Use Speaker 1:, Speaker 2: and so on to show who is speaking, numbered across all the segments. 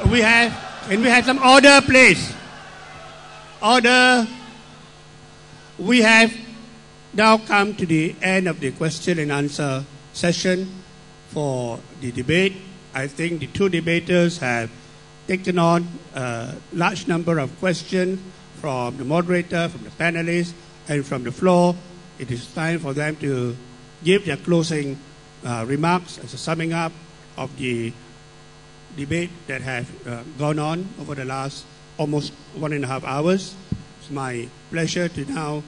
Speaker 1: we have some order, please? Order. We have now come to the end of the question and answer session for the debate. I think the two debaters have taken on a large number of questions from the moderator, from the panelists, and from the floor. It is time for them to give their closing remarks as a summing up of the debate that have gone on over the last almost 1.5 hours. It's my pleasure to now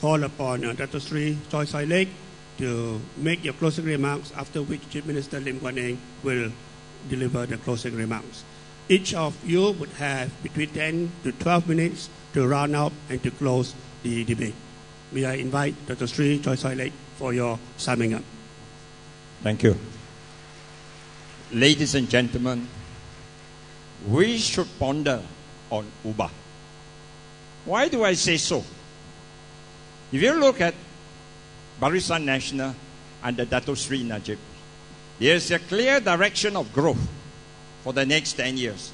Speaker 1: call upon Dato Sri Choi Sai Lek to make your closing remarks, after which Chief Minister Lim Guan Eng will deliver the closing remarks. Each of you would have between 10 to 12 minutes to round up and to close the debate. May I invite Dato Sri Choi Sai Lek for your summing up.
Speaker 2: Thank you. Ladies and gentlemen, we should ponder on Ubah. Why do I say so? If you look at Barisan Nasional under Dato Sri Najib, there is a clear direction of growth for the next 10 years.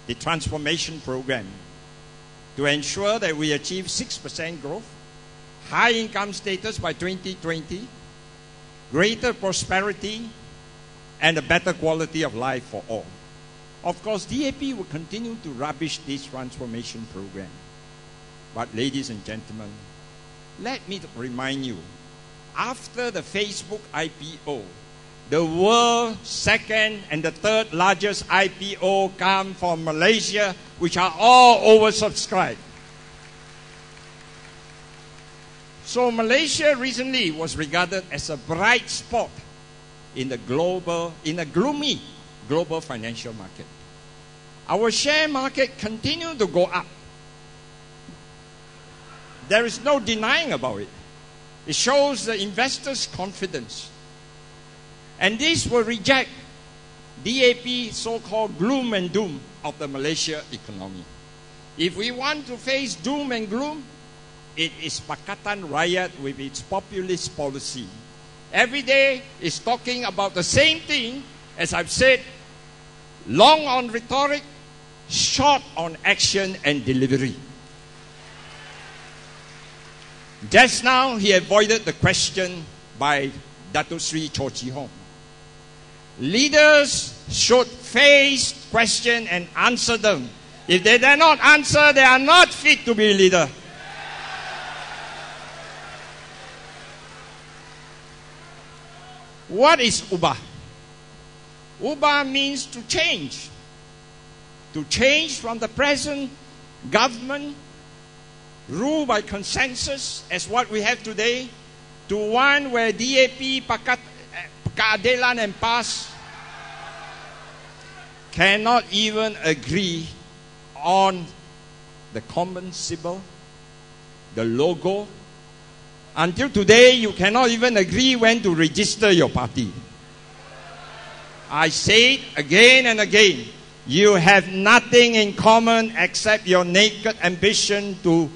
Speaker 2: The transformation program to ensure that we achieve 6% growth, high income status by 2020, greater prosperity, and a better quality of life for all. Of course, DAP will continue to rubbish this transformation program. But ladies and gentlemen, let me remind you, after the Facebook IPO, the world's second and the third largest IPO come from Malaysia, which are all oversubscribed. So Malaysia recently was regarded as a bright spot in a gloomy global financial market. Our share market continued to go up. There is no denying about it. It shows the investors' confidence. And this will reject DAP's so-called gloom and doom of the Malaysia economy. If we want to face doom and gloom, it is Pakatan Rakyat with its populist policy. Every day is talking about the same thing, as I've said, long on rhetoric, short on action and delivery. Just now, he avoided the question by Dato Sri Chow Chee Hong. Leaders should face questions and answer them. If they dare not answer, they are not fit to be a leader. What is Ubah? Ubah means to change. To change from the present government ruled by consensus as what we have today to one where DAP, Keadilan and PAS cannot even agree on the common symbol, the logo. Until today, you cannot even agree when to register your party. I say it again and again. You have nothing in common except your naked ambition to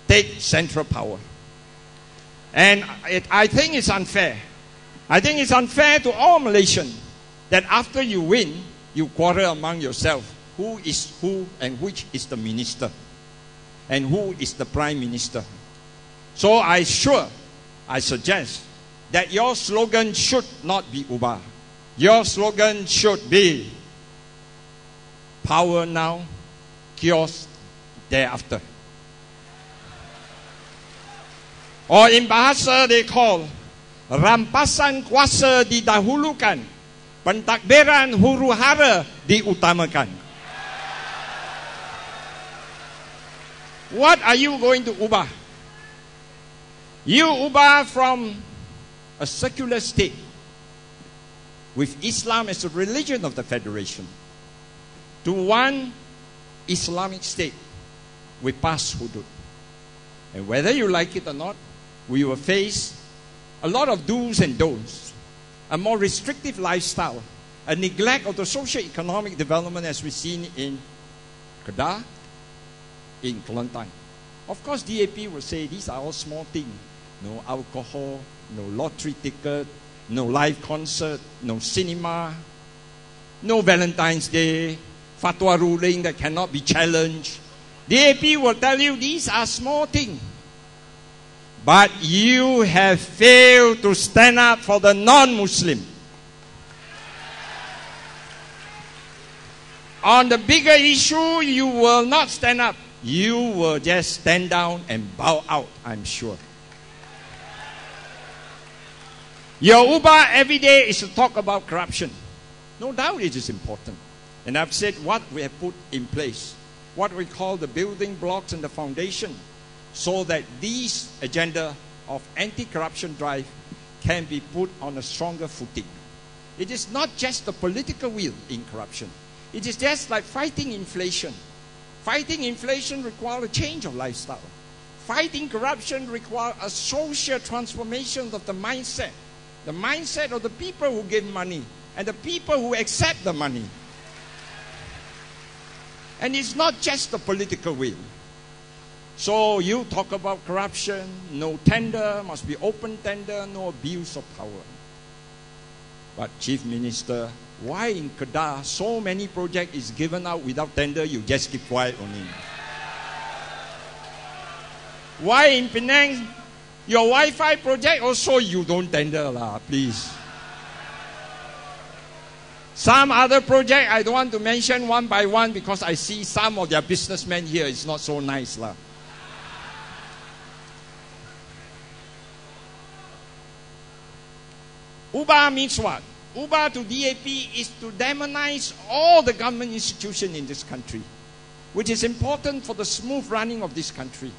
Speaker 2: take central power. And I think it's unfair. I think it's unfair to all Malaysians that after you win, you quarrel among yourselves. Who is who and which is the minister? And who is the prime minister? So I suggest that your slogan should not be Ubah. Your slogan should be power now, chaos thereafter. Or in bahasa they call rampasan kuasa didahulukan, pentadbiran huru-hara diutamakan. What are you going to ubah? You ubah from a secular state with Islam as a religion of the Federation to one Islamic state with PAS hudud. And whether you like it or not, we will face a lot of do's and don'ts, a more restrictive lifestyle, a neglect of the socio-economic development as we've seen in Kedah, in Kelantan. Of course, DAP will say these are all small things. No alcohol, no lottery ticket, no live concert, no cinema, no Valentine's Day, fatwa ruling that cannot be challenged. DAP will tell you these are small things. But you have failed to stand up for the non-Muslim. On the bigger issue, you will not stand up. You will just stand down and bow out, I'm sure. Your Ubah every day is to talk about corruption. No doubt it is important. And I've said what we have put in place, what we call the building blocks and the foundation, so that this agenda of anti-corruption drive can be put on a stronger footing. It is not just the political will in corruption. It is just like fighting inflation. Fighting inflation requires a change of lifestyle. Fighting corruption requires a social transformation of the mindset. The mindset of the people who give money and the people who accept the money. And it's not just the political will. So you talk about corruption, no tender, must be open tender, no abuse of power. But Chief Minister, why in Kedah so many projects is given out without tender, you just keep quiet only? Why in Penang, your Wi-Fi project also you don't tender lah, please. Some other project I don't want to mention one by one because I see some of their businessmen here is not so nice lah. Ubah means what? Ubah to DAP is to demonize all the government institutions in this country, which is important for the smooth running of this country.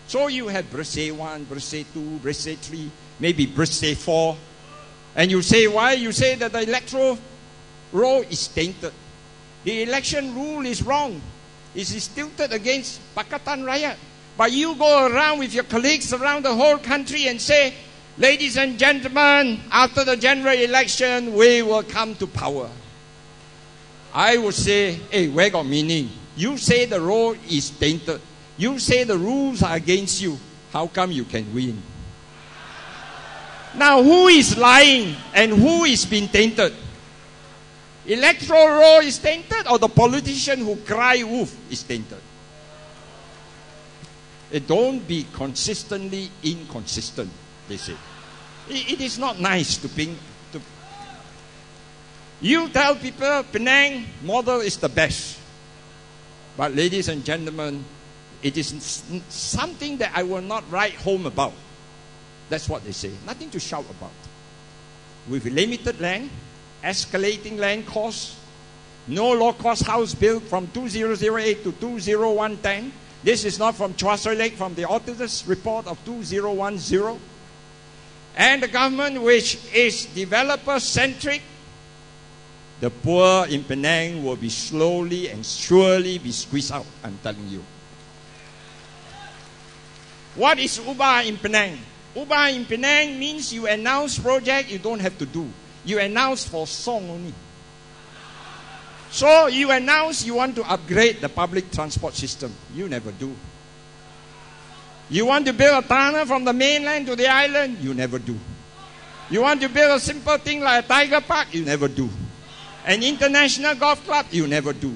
Speaker 2: So you have Bersih 1, Bersih 2, Bersih 3, maybe Bersih 4. And you say why? You say that the electoral roll is tainted. The election rule is wrong. It is tilted against Pakatan Rakyat. But you go around with your colleagues around the whole country and say, ladies and gentlemen, after the general election, we will come to power. I would say, hey, where got meaning? You say the road is tainted. You say the rules are against you. How come you can win? Now, who is lying and who is being tainted? Electoral roll is tainted or the politician who cry wolf is tainted? Don't be consistently inconsistent, they say. It is not nice to be. You tell people Penang model is the best. But ladies and gentlemen, it is something that I will not write home about. That's what they say. Nothing to shout about. With limited land, escalating land costs, no low-cost house built from 2008 to 2010. This is not from Chua Soy Lek, from the auditor's report of 2010. And the government which is developer-centric, the poor in Penang will be slowly and surely be squeezed out, I'm telling you. What is Ubah in Penang? Ubah in Penang means you announce project you don't have to do. You announce for song only. So you announce you want to upgrade the public transport system. You never do. You want to build a tunnel from the mainland to the island? You never do. You want to build a simple thing like a tiger park? You never do. An international golf club? You never do.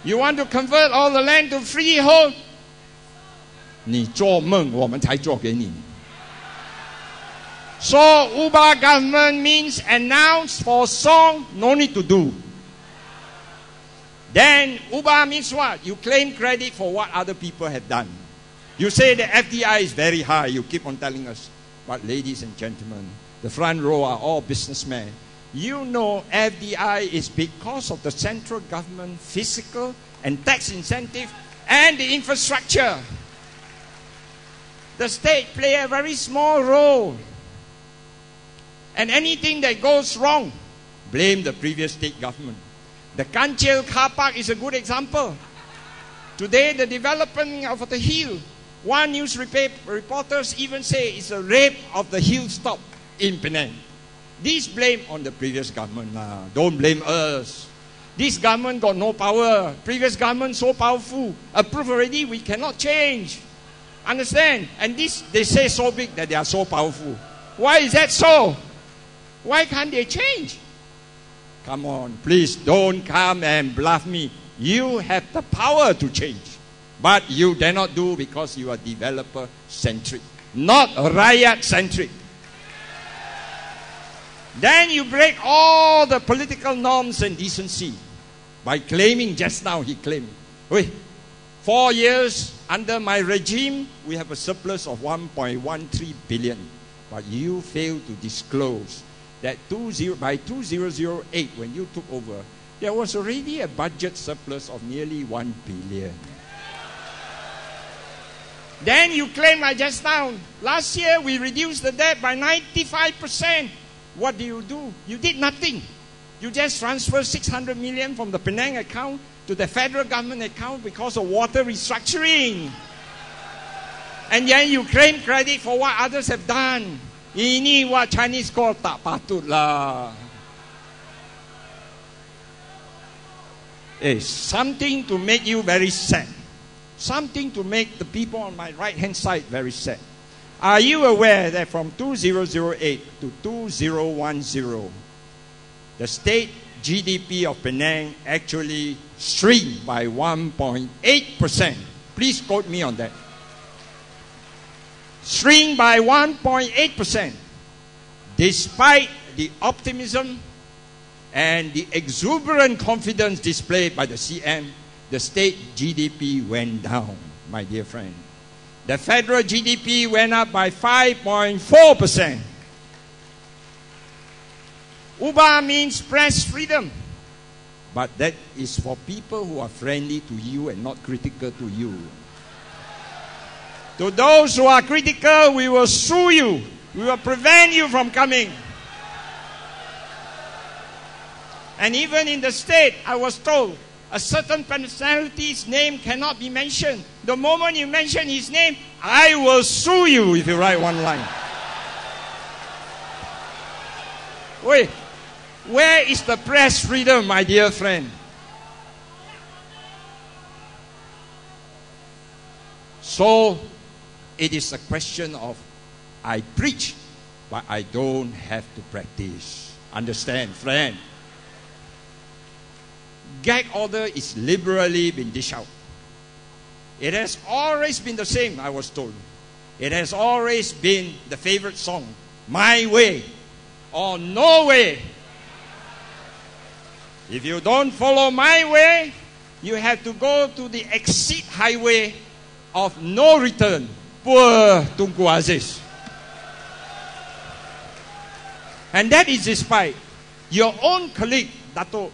Speaker 2: You want to convert all the land to freehold? 你做梦，我们才做给你。So Ubah government means announce for song, no need to do. Then Ubah means what? You claim credit for what other people have done. You say the FDI is very high. You keep on telling us. But ladies and gentlemen, the front row are all businessmen. You know FDI is because of the central government fiscal and tax incentive and the infrastructure. The state play a very small role. And anything that goes wrong, blame the previous state government. The Kanchil car park is a good example. Today, the development of the hill, one news reporters even say it's a rape of the hilltop in Penang. This blame on the previous government. Don't blame us. This government got no power. Previous government so powerful. Approved already, we cannot change. Understand? And this, they say so big that they are so powerful. Why is that so? Why can't they change? Come on, please don't come and bluff me. You have the power to change. But you dare not do because you are developer-centric, not riot-centric. Then you break all the political norms and decency by claiming, just now he claimed, wait, 4 years under my regime, we have a surplus of 1.13 billion. But you fail to disclose that by 2008, when you took over, there was already a budget surplus of nearly 1 billion. Then you claim, like just now, last year we reduced the debt by 95%. What do? You did nothing. You just transferred 600 million from the Penang account to the federal government account because of water restructuring. And then you claim credit for what others have done. Ini what Chinese call tak patut lah. It's something to make you very sad. Something to make the people on my right-hand side very sad. Are you aware that from 2008 to 2010, the state GDP of Penang actually shrink by 1.8%? Please quote me on that. Shrink by 1.8%. Despite the optimism and the exuberant confidence displayed by the CM, the state GDP went down, my dear friend. The federal GDP went up by 5.4%. UBA means press freedom. But that is for people who are friendly to you and not critical to you. To those who are critical, we will sue you. We will prevent you from coming. And even in the state, I was told, a certain personality's name cannot be mentioned. The moment you mention his name, I will sue you if you write one line. Wait, where is the press freedom, my dear friend? So, it is a question of, I preach, but I don't have to practice. Understand, friend? Gag order is liberally been dished out. It has always been the same, I was told. It has always been the favorite song, My Way or No Way. If you don't follow my way, you have to go to the exit highway of no return. Poor Tunku Aziz. And that is despite your own colleague, Dato'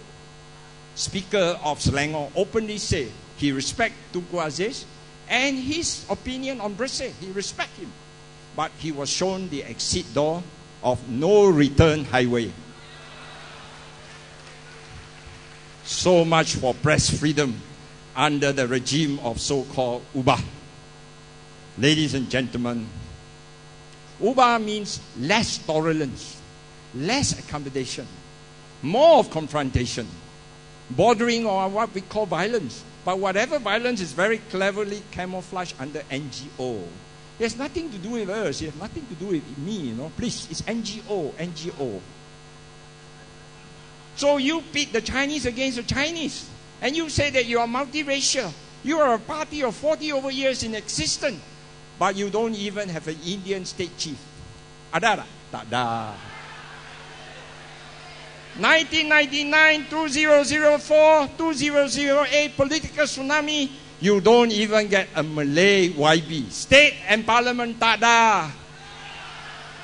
Speaker 2: Speaker of Selangor, openly say he respects Tunku Aziz and his opinion on Bersih. He respects him. But he was shown the exit door of no return highway. So much for press freedom under the regime of so-called UBA. Ladies and gentlemen, UBA means less tolerance, less accommodation, more of confrontation, bordering on what we call violence. But whatever violence is very cleverly camouflaged under NGO. It has nothing to do with us. It has nothing to do with me, Please, it's NGO, NGO. So you pit the Chinese against the Chinese. And you say that you are multiracial. You are a party of 40 over years in existence. But you don't even have an Indian state chief. Ada? Tak ada. 1999, 2004, 2008 political tsunami, you don't even get a Malay YB. State and parliament tak ada.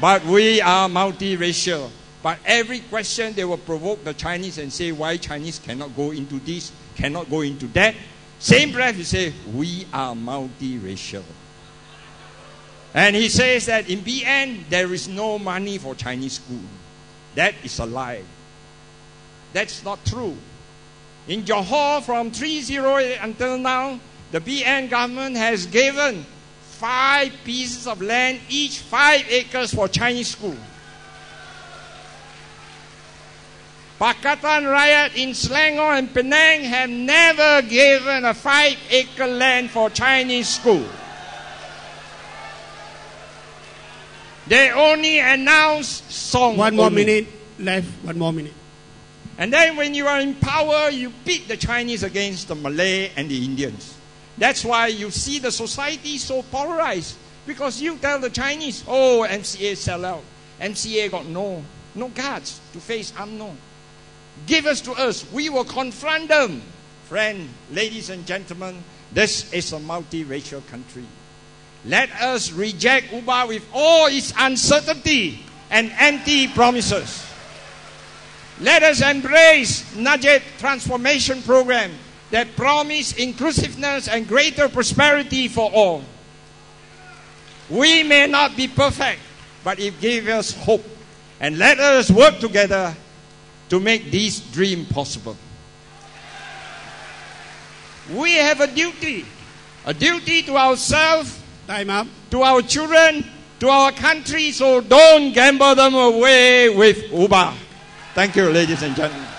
Speaker 2: But we are multiracial. But every question they will provoke the Chinese and say why Chinese cannot go into this, cannot go into that. Same breath you say we are multiracial. And he says that in BN there is no money for Chinese school. That is a lie. That's not true. In Johor, from 308 until now, the BN government has given 5 pieces of land, each 5 acres for Chinese school. Pakatan Rakyat in Selangor and Penang have never given a 5-acre land for Chinese school. They only announce song.
Speaker 1: One more minute left. One more minute.
Speaker 2: And then when you are in power, you pit the Chinese against the Malay and the Indians. That's why you see the society so polarized. Because you tell the Chinese, oh, MCA sell out. MCA got no guards to face UMNO. Give us to us. We will confront them. Friend, ladies and gentlemen, this is a multiracial country. Let us reject UBA with all its uncertainty and empty promises. Let us embrace Najib transformation program that promise inclusiveness and greater prosperity for all. We may not be perfect, but it gives us hope. And let us work together to make this dream possible. We have a duty to ourselves,
Speaker 1: Time up.
Speaker 2: to our children, to our country, so don't gamble them away with UBA. Thank you, ladies and gentlemen.